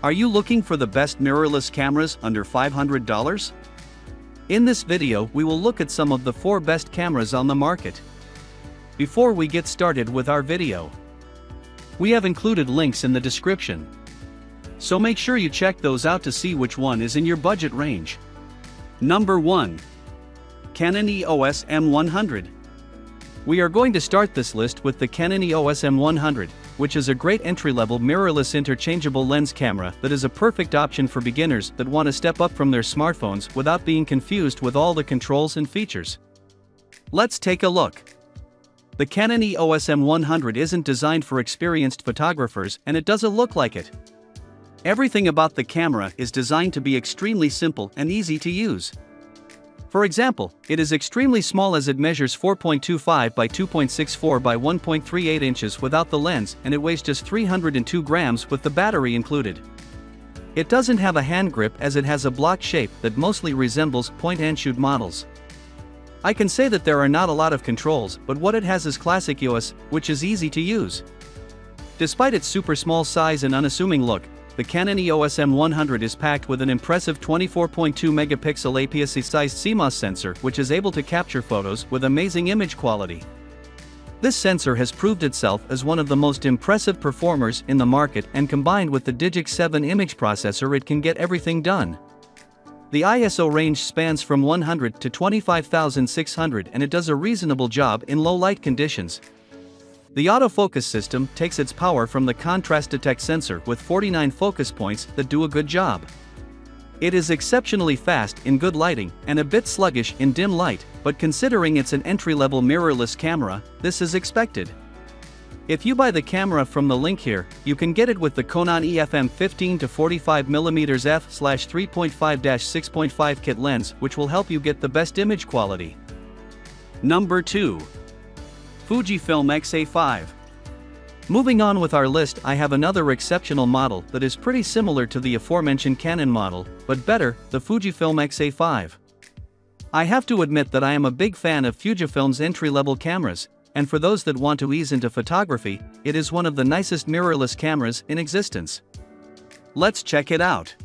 Are you looking for the best mirrorless cameras under $500? In this video we will look at some of the 4 best cameras on the market. Before we get started with our video, we have included links in the description, so make sure you check those out to see which one is in your budget range. Number 1. Canon EOS M100. We are going to start this list with the Canon EOS M100, which is a great entry-level mirrorless interchangeable lens camera that is a perfect option for beginners that want to step up from their smartphones without being confused with all the controls and features. Let's take a look. The Canon EOS M100 isn't designed for experienced photographers, and it doesn't look like it. Everything about the camera is designed to be extremely simple and easy to use. For example, it is extremely small as it measures 4.25 by 2.64 by 1.38 inches without the lens, and it weighs just 302 grams with the battery included. It doesn't have a hand grip as it has a block shape that mostly resembles point-and-shoot models. I can say that there are not a lot of controls, but what it has is classic EOS, which is easy to use. Despite its super small size and unassuming look, the Canon EOS M100 is packed with an impressive 24.2 megapixel APS-C-sized CMOS sensor which is able to capture photos with amazing image quality. This sensor has proved itself as one of the most impressive performers in the market, and combined with the Digic 7 image processor it can get everything done. The ISO range spans from 100 to 25,600 and it does a reasonable job in low light conditions. The autofocus system takes its power from the contrast detect sensor with 49 focus points that do a good job. It is exceptionally fast in good lighting and a bit sluggish in dim light, but considering it's an entry-level mirrorless camera, this is expected. If you buy the camera from the link here, you can get it with the Canon EFM 15 to 45mm f/3.5-6.5 kit lens, which will help you get the best image quality. Number 2. Fujifilm X-A5. Moving on with our list, I have another exceptional model that is pretty similar to the aforementioned Canon model, but better, the Fujifilm X-A5. I have to admit that I am a big fan of Fujifilm's entry-level cameras, and for those that want to ease into photography, it is one of the nicest mirrorless cameras in existence. Let's check it out.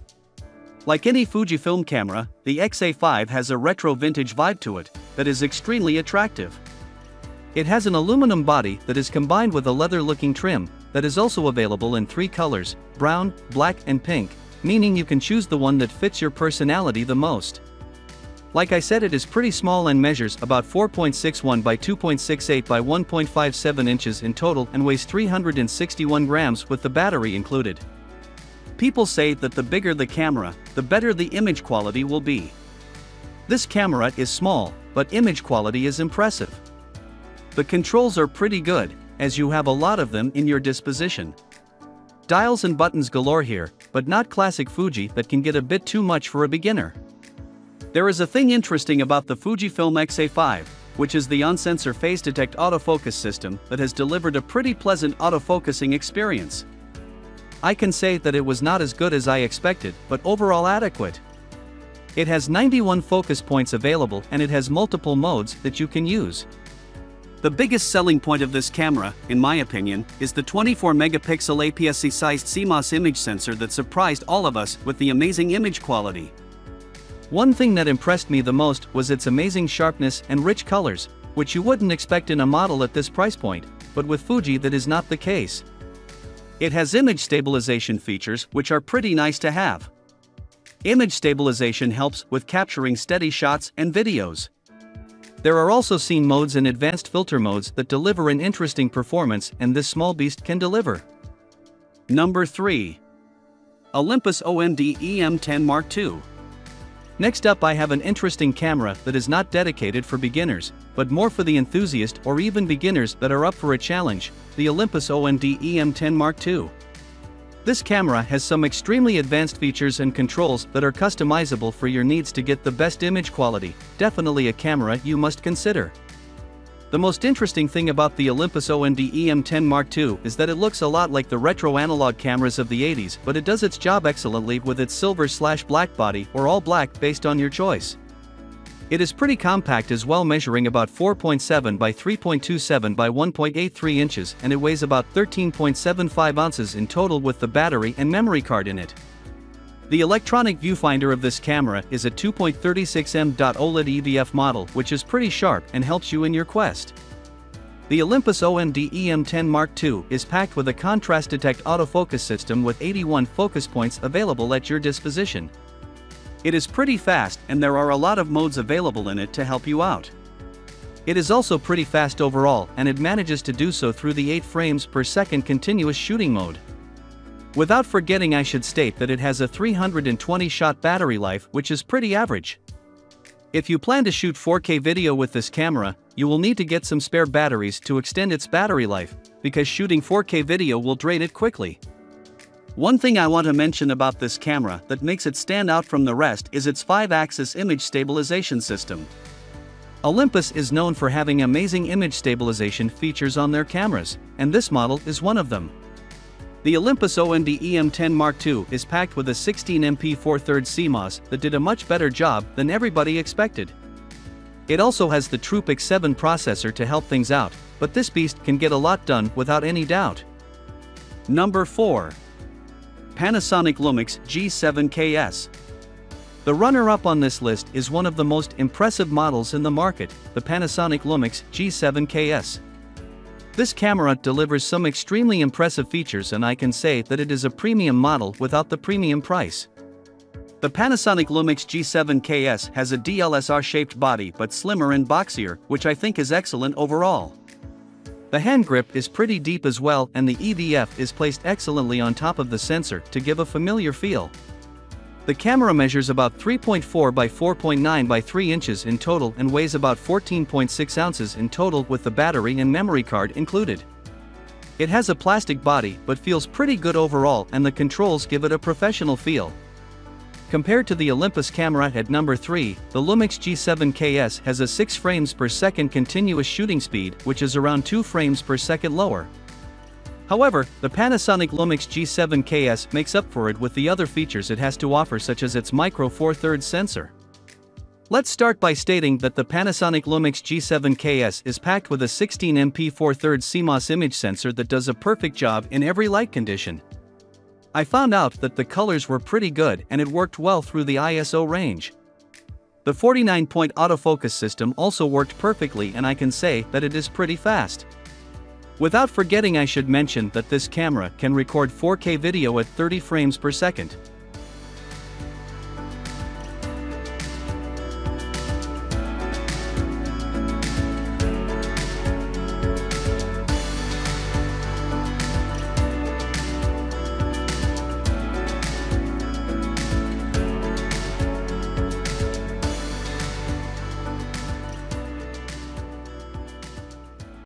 Like any Fujifilm camera, the X-A5 has a retro vintage vibe to it that is extremely attractive. It has an aluminum body that is combined with a leather-looking trim that is also available in 3 colors, brown, black and pink, meaning you can choose the one that fits your personality the most. Like I said, it is pretty small and measures about 4.61 by 2.68 by 1.57 inches in total and weighs 361 grams with the battery included. People say that the bigger the camera, the better the image quality will be. This camera is small, but image quality is impressive. The controls are pretty good, as you have a lot of them in your disposition. Dials and buttons galore here, but not classic Fuji that can get a bit too much for a beginner. There is a thing interesting about the Fujifilm X-A5, which is the on-sensor phase detect autofocus system that has delivered a pretty pleasant autofocusing experience. I can say that it was not as good as I expected, but overall adequate. It has 91 focus points available and it has multiple modes that you can use. The biggest selling point of this camera, in my opinion, is the 24 megapixel APS-C-sized CMOS image sensor that surprised all of us with the amazing image quality. One thing that impressed me the most was its amazing sharpness and rich colors, which you wouldn't expect in a model at this price point, but with Fuji that is not the case. It has image stabilization features which are pretty nice to have. Image stabilization helps with capturing steady shots and videos. There are also scene modes and advanced filter modes that deliver an interesting performance, and this small beast can deliver. Number 3. Olympus OMD EM10 Mark II. Next up, I have an interesting camera that is not dedicated for beginners, but more for the enthusiast or even beginners that are up for a challenge, the Olympus OMD EM10 Mark II. This camera has some extremely advanced features and controls that are customizable for your needs to get the best image quality, definitely a camera you must consider. The most interesting thing about the Olympus OMD EM10 Mark II is that it looks a lot like the retro analog cameras of the 80s, but it does its job excellently with its silver/black body or all black based on your choice. It is pretty compact as well, measuring about 4.7 by 3.27 by 1.83 inches, and it weighs about 13.75 ounces in total with the battery and memory card in it. The electronic viewfinder of this camera is a 2.36mm OLED EVF model, which is pretty sharp and helps you in your quest. The Olympus OMD EM10 Mark II is packed with a contrast detect autofocus system with 81 focus points available at your disposition. It is pretty fast and there are a lot of modes available in it to help you out. It is also pretty fast overall, and it manages to do so through the 8 frames per second continuous shooting mode. Without forgetting, I should state that it has a 320-shot battery life, which is pretty average. If you plan to shoot 4K video with this camera, you will need to get some spare batteries to extend its battery life, because shooting 4K video will drain it quickly. One thing I want to mention about this camera that makes it stand out from the rest is its 5-axis image stabilization system. Olympus is known for having amazing image stabilization features on their cameras, and this model is one of them. The Olympus OMD EM10 Mark II is packed with a 16MP 4/3 CMOS that did a much better job than everybody expected. It also has the Troop X7 processor to help things out, but this beast can get a lot done without any doubt. Number 4. Panasonic Lumix G7KS. The runner-up on this list is one of the most impressive models in the market, the Panasonic Lumix G7KS. This camera delivers some extremely impressive features, and I can say that it is a premium model without the premium price. The Panasonic Lumix G7KS has a DSLR-shaped body but slimmer and boxier, which I think is excellent overall. The hand grip is pretty deep as well, and the EVF is placed excellently on top of the sensor to give a familiar feel. The camera measures about 3.4 by 4.9 by 3 inches in total and weighs about 14.6 ounces in total with the battery and memory card included. It has a plastic body but feels pretty good overall, and the controls give it a professional feel. Compared to the Olympus camera at number 3, the Lumix G7KS has a 6 frames per second continuous shooting speed, which is around 2 frames per second lower. However, the Panasonic Lumix G7KS makes up for it with the other features it has to offer, such as its micro 4/3 sensor. Let's start by stating that the Panasonic Lumix G7KS is packed with a 16MP 4/3 CMOS image sensor that does a perfect job in every light condition. I found out that the colors were pretty good and it worked well through the ISO range. The 49-point autofocus system also worked perfectly, and I can say that it is pretty fast. Without forgetting, I should mention that this camera can record 4K video at 30 frames per second.